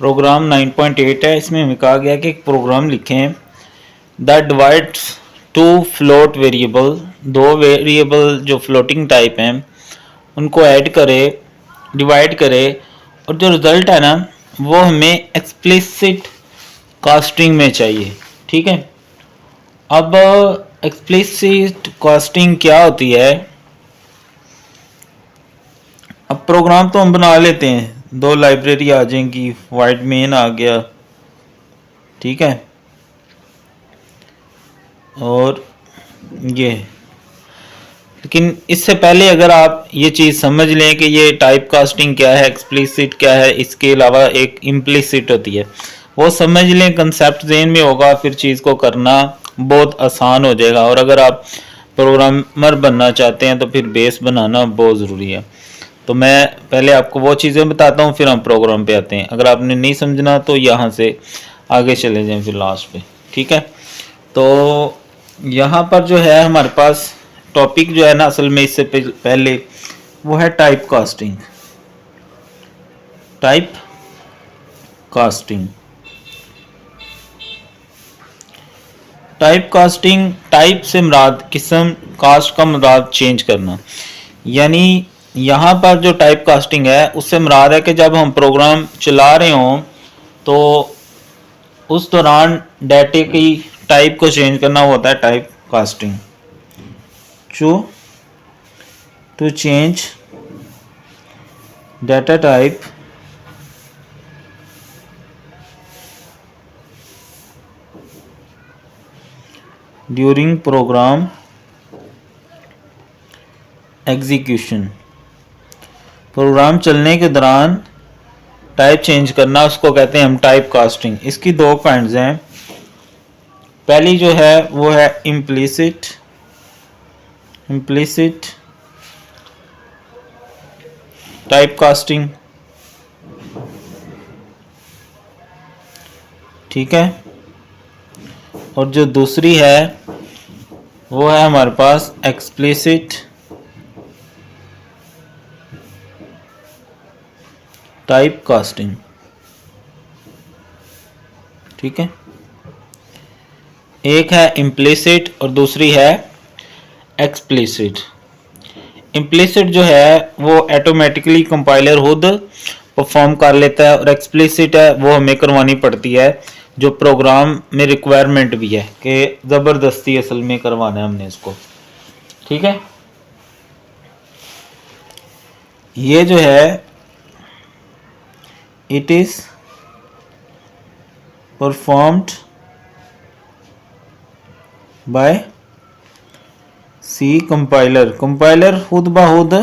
Programme 9.8 है। इसमें हमें कहा गया कि एक प्रोग्राम लिखें that divides two float variable, दो वेरिएबल जो फ्लोटिंग टाइप हैं उनको ऐड करे, डिवाइड करे, और जो रिजल्ट है ना वो हमें एक्सप्लिसिट कास्टिंग में चाहिए। ठीक है, अब एक्सप्लिसिट कास्टिंग क्या होती है? अब प्रोग्राम तो हम बना लेते हैं, दो लाइब्रेरी आ जाएंगी, वाइड मेन आ गया, ठीक है, और ये। लेकिन इससे पहले अगर आप ये चीज़ समझ लें कि ये टाइप कास्टिंग क्या है, एक्सप्लिसिट क्या है, इसके अलावा एक इम्प्लिसिट होती है, वो समझ लें, कंसेप्ट ज़हन में होगा, फिर चीज़ को करना बहुत आसान हो जाएगा। और अगर आप प्रोग्रामर बनना चाहते हैं तो फिर बेस बनाना बहुत ज़रूरी है। तो मैं पहले आपको वो चीज़ें बताता हूँ, फिर हम प्रोग्राम पे आते हैं। अगर आपने नहीं समझना तो यहाँ से आगे चले जाएं फिर लास्ट पे, ठीक है। तो यहाँ पर जो है हमारे पास टॉपिक जो है ना, असल में इससे पहले वो है type casting. Type casting, type casting, type से मुराद किस्म, कास्ट का मुराद चेंज करना। यानी यहाँ पर जो टाइप कास्टिंग है उससे मुराद है कि जब हम प्रोग्राम चला रहे हों तो उस दौरान डाटे की टाइप को चेंज करना होता है type casting. To change data type during program execution, program चलने के दौरान टाइप चेंज करना, उसको कहते हैं हम टाइप कास्टिंग। इसकी दो पॉइंट्स हैं। पहली जो है वो है इम्प्लिसिट टाइप कास्टिंग, ठीक है, और जो दूसरी है वो है हमारे पास एक्सप्लिसिट टाइप कास्टिंग, ठीक है। एक है इम्प्लिसिट और दूसरी है एक्सप्लिसिट। इम्प्लिसिट जो है वो ऑटोमेटिकली कंपाइलर खुद परफॉर्म कर लेता है, और एक्सप्लिसिट है वो हमें करवानी पड़ती है, जो प्रोग्राम में रिक्वायरमेंट भी है कि ज़बरदस्ती असल में करवाना है हमने इसको, ठीक है। ये जो है it is performed by C compiler, compiler खुद ब खुद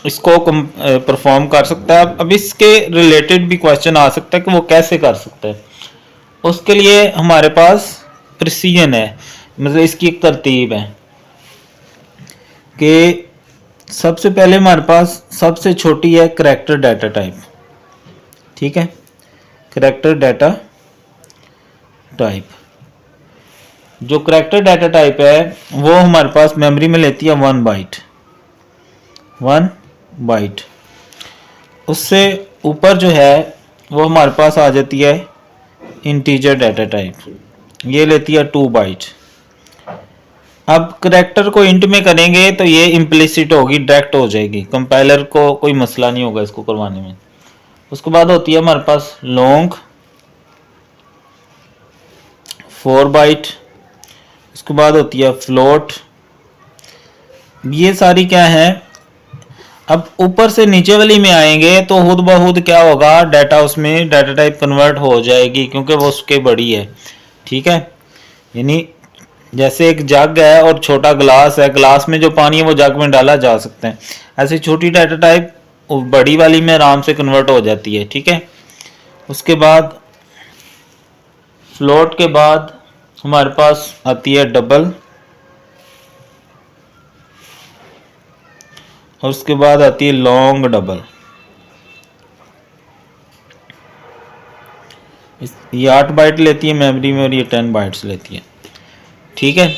इसको परफॉर्म कर सकता है। अब इसके रिलेटेड भी क्वेश्चन आ सकता है कि वो कैसे कर सकता है। उसके लिए हमारे पास प्रिसीजन है, मतलब इसकी एक तरतीब है कि सबसे पहले हमारे पास सबसे छोटी है करैक्टर डाटा टाइप, ठीक है, करैक्टर डाटा टाइप। जो करैक्टर डाटा टाइप है वो हमारे पास मेमोरी में लेती है 1 बाइट। उससे ऊपर जो है वो हमारे पास आ जाती है इंटीजर डाटा टाइप, ये लेती है 2 बाइट। अब करैक्टर को इंट में करेंगे तो ये इम्प्लिसिट होगी, डायरेक्ट हो जाएगी, कंपाइलर को कोई मसला नहीं होगा इसको करवाने में। उसके बाद होती है हमारे पास लॉन्ग 4 बाइट। उसके बाद होती है फ्लोट। ये सारी क्या है, अब ऊपर से नीचे वाली में आएंगे तो खुद ब खुद क्या होगा, डाटा उसमें डाटा टाइप कन्वर्ट हो जाएगी क्योंकि वो उसके बड़ी है, ठीक है। यानी जैसे एक जग है और छोटा ग्लास है, ग्लास में जो पानी है वो जग में डाला जा सकता है, ऐसे छोटी डाटा टाइप बड़ी वाली में आराम से कन्वर्ट हो जाती है, ठीक है। उसके बाद फ्लोट के बाद हमारे पास आती है डबल, और उसके बाद आती है लॉन्ग डबल। ये 8 बाइट लेती है मेमोरी में और ये 10 बाइट्स लेती है, ठीक है।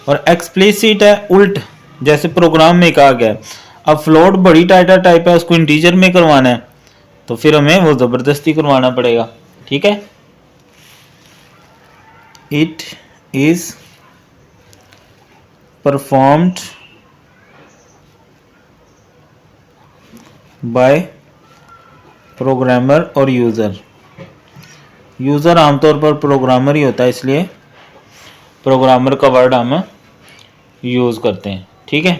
और एक्सप्लिसिट है उल्ट, जैसे प्रोग्राम में कहा गया। अब फ्लोट बड़ी डाटा टाइप है, उसको इंटीजर में करवाना है तो फिर हमें वो ज़बरदस्ती करवाना पड़ेगा। ठीक है, it is performed bye programmer और यूज़र। यूज़र आमतौर पर प्रोग्रामर ही होता है, इसलिए प्रोग्रामर का वर्ड हम यूज़ करते हैं। ठीक है,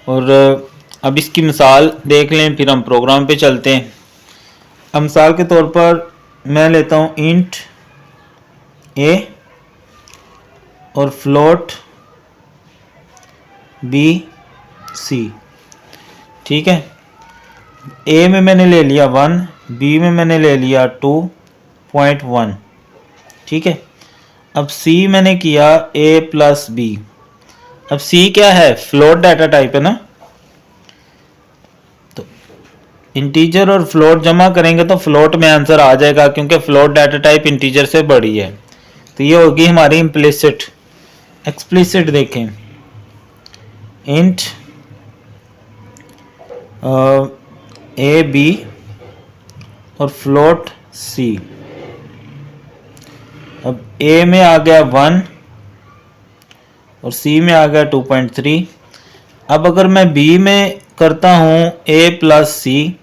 और अब इसकी मिसाल देख लें, फिर हम प्रोग्राम पे चलते हैं। अब मिसाल के तौर पर मैं लेता हूँ इंट ए और फ्लोट बी सी। ठीक है, ए में मैंने ले लिया 1, बी में मैंने ले लिया 2.1। ठीक है, अब सी मैंने किया ए प्लस बी। अब सी क्या है, फ्लोट डाटा टाइप है ना, तो इंटीजर और फ्लोट जमा करेंगे तो फ्लोट में आंसर आ जाएगा, क्योंकि फ्लोट डाटा टाइप इंटीजर से बड़ी है। तो ये होगी हमारी इम्प्लिसिट। एक्सप्लिसिट देखें, इंट ए बी और फ्लोट सी। अब ए में आ गया 1 और सी में आ गया 2.3। अब अगर मैं बी में करता हूँ ए प्लस सी,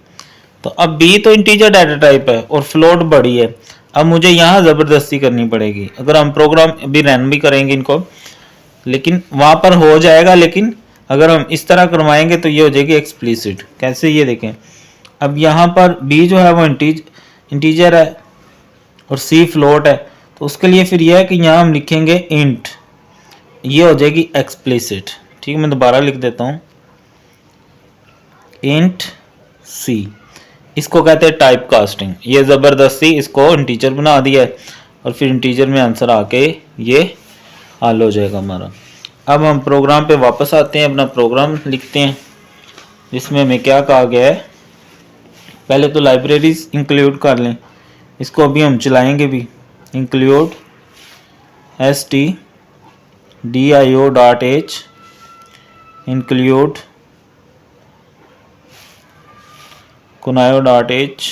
तो अब बी तो इंटीजर डाटा टाइप है और फ्लोट बड़ी है। अब मुझे यहाँ ज़बरदस्ती करनी पड़ेगी। अगर हम प्रोग्राम भी रन भी करेंगे इनको, लेकिन वहाँ पर हो जाएगा, लेकिन अगर हम इस तरह करवाएंगे तो ये हो जाएगी एक्सप्लिसिट। कैसे, ये देखें, अब यहाँ पर बी जो है वो इंटीजर है और सी फ्लोट है, तो उसके लिए फिर यह है कि यहाँ हम लिखेंगे इंट, ये हो जाएगी एक्सप्लिसिट। ठीक है, मैं दोबारा लिख देता हूँ, इंट सी। इसको कहते हैं टाइप कास्टिंग। ये ज़बरदस्ती इसको इंटीजर बना दिया है और फिर इंटीजर में आंसर आके ये हल हो जाएगा हमारा। अब हम प्रोग्राम पे वापस आते हैं, अपना प्रोग्राम लिखते हैं जिसमें हमें क्या कहा गया है। पहले तो लाइब्रेरीज इंक्लूड कर लें, इसको अभी हम चलाएंगे भी। Include stdio.h include kunayo.h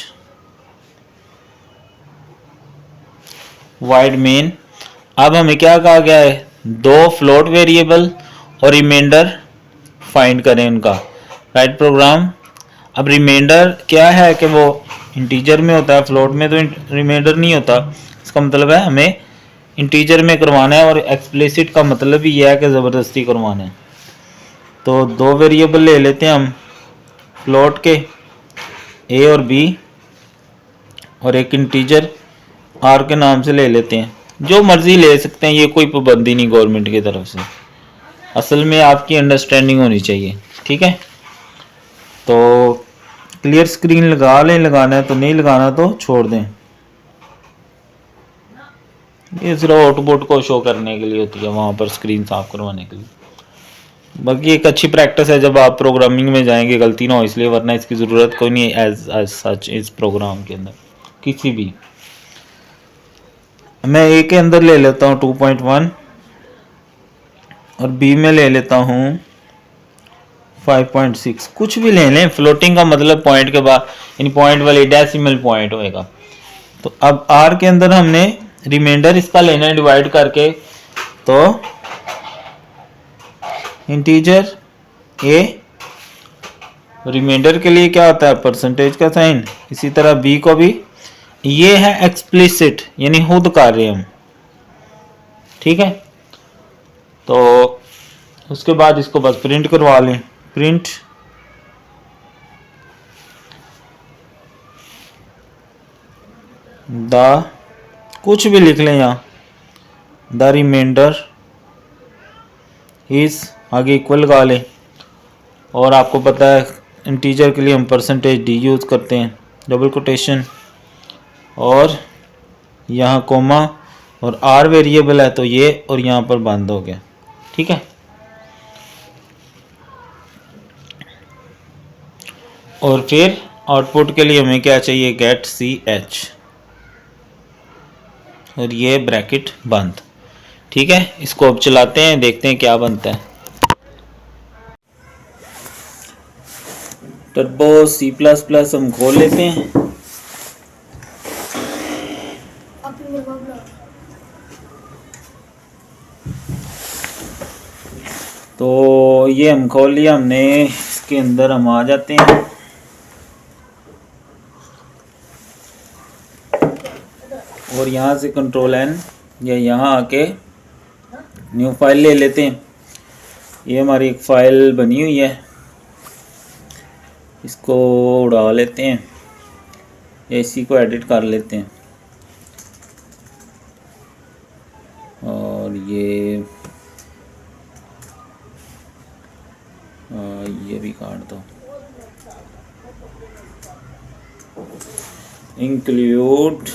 wide main. अब हमें क्या कहा गया है, 2 फ्लोट वेरिएबल और रिमाइंडर फाइंड करें उनका। Right programme. अब रिमाइंडर क्या है कि वो इंटीजर में होता है, फ्लोट में तो रिमाइंडर नहीं होता। इसका मतलब है हमें इंटीजर में करवाना है, और एक्सप्लिसिट का मतलब भी यह है कि ज़बरदस्ती करवाना है। तो 2 वेरिएबल ले लेते हैं हम फ्लोट के, ए और बी, और एक इंटीजर आर के नाम से ले लेते हैं। जो मर्जी ले सकते हैं, ये कोई पाबंदी नहीं गवर्नमेंट की तरफ से। असल में आपकी अंडरस्टैंडिंग होनी चाहिए। ठीक है, तो क्लियर स्क्रीन लगा लें, लगाना है तो, नहीं लगाना तो छोड़ दें। ये सिर्फ आउटपुट को शो करने के लिए होती है, वहाँ पर स्क्रीन साफ करवाने के लिए। बाकी एक अच्छी प्रैक्टिस है, जब आप प्रोग्रामिंग में जाएंगे गलती ना हो इसलिए, वरना इसकी ज़रूरत कोई नहीं है एज सच इस प्रोग्राम के अंदर किसी भी। मैं ए के अंदर ले लेता हूँ 2.1 और बी में ले लेता हूँ 5.6। कुछ भी ले लें, फ्लोटिंग का मतलब पॉइंट के बाद, यानी पॉइंट वाली डेसिमल पॉइंट होएगा। तो अब आर के अंदर हमने रिमाइंडर इसका लेना है डिवाइड करके, तो इंटीजर ए, रिमाइंडर के लिए क्या होता है, परसेंटेज का साइन। इसी तरह बी को भी, ये है एक्सप्लिसिट यानी खुद कार्य हम। ठीक है, तो उसके बाद इसको बस प्रिंट करवा लें। प्रिंट द, कुछ भी लिख लें यहाँ, द रिमाइंडर इज, आगे इक्वल लगा लें। और आपको पता है इंटीजर के लिए हम परसेंटेज डी यूज़ करते हैं, डबल कोटेशन, और यहाँ कोमा, और आर वेरिएबल है तो ये, और यहाँ पर बंद हो गया। ठीक है, और फिर आउटपुट के लिए हमें क्या चाहिए, गेट सी एच, और ये ब्रैकेट बंद। ठीक है, इसको अब चलाते हैं, देखते हैं क्या बनता है। टर्बो C++ हम खोल लेते हैं। तो ये हम खोल लिया हमने, इसके अंदर हम आ जाते हैं और यहाँ से Ctrl+N या यहाँ आके न्यू फाइल ले लेते हैं। ये हमारी एक फाइल बनी हुई है, इसको उड़ा लेते हैं, इसी को एडिट कर लेते हैं और ये भी काट दो। Include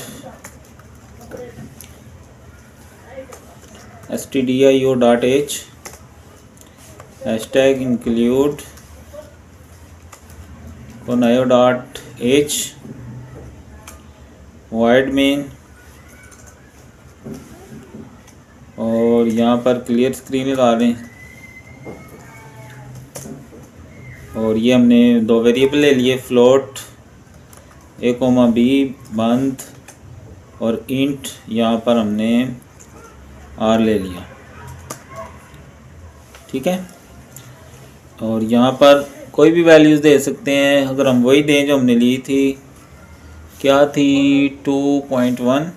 stdio.h hashtag include conayo.h void main और यहाँ पर क्लियर स्क्रीन लगा दें। और ये हमने दो वेरिएबल ले लिए, फ्लोट a,b बंद और इंट यहाँ पर हमने r ले लिया, ठीक है। और यहाँ पर कोई भी वैल्यूज़ दे सकते हैं। अगर हम वही दें जो हमने ली थी, क्या थी 2.1,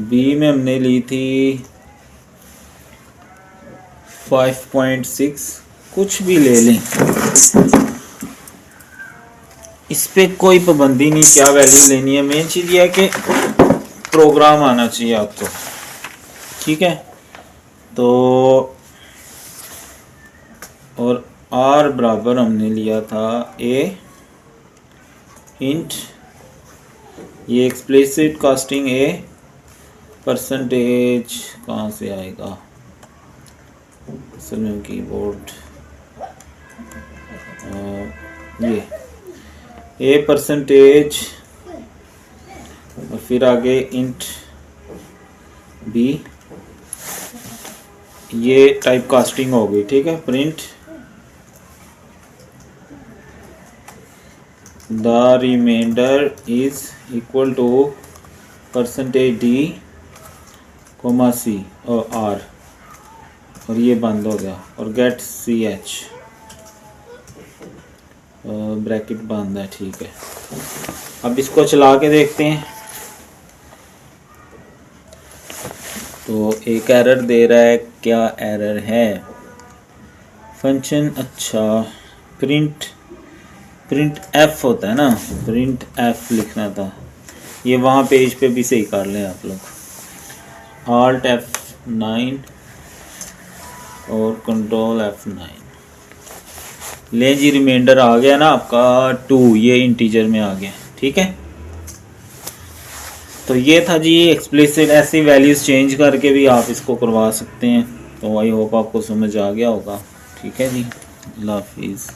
b में हमने ली थी 5.6, कुछ भी ले लें, इस पे कोई पाबंदी नहीं क्या वैल्यू लेनी है। मेन चीज़ ये है कि प्रोग्राम आना चाहिए आपको, ठीक है। तो और r बराबर हमने लिया था a इंट, ये एक्सप्लिसिट कास्टिंग a परसेंटेज कहाँ से आएगा, असल में कीबोर्ड, ये a परसेंटेज और फिर आगे इंट b, ये टाइप कास्टिंग हो गई, ठीक है। Print the remainder is equal to percentage d comma c और r, और ये बंद हो गया, और गेट ch ब्रैकेट बंद है, ठीक है। अब इसको चला के देखते हैं। तो एक एरर दे रहा है, क्या एरर है? फंक्शन, अच्छा प्रिंट f होता है ना, प्रिंट f लिखना था, ये वहाँ पेज पे भी सही कर लें आप लोग। Alt F9 और Ctrl F9 लें जी, रिमाइंडर आ गया ना आपका 2, ये इंटीजर में आ गया, ठीक है। तो ये था जी एक्सप्लिसिट, ऐसी वैल्यूज़ चेंज करके भी आप इसको करवा सकते हैं। तो आई होप आपको समझ आ गया होगा, ठीक है जी। अल्लाह हाफिज़।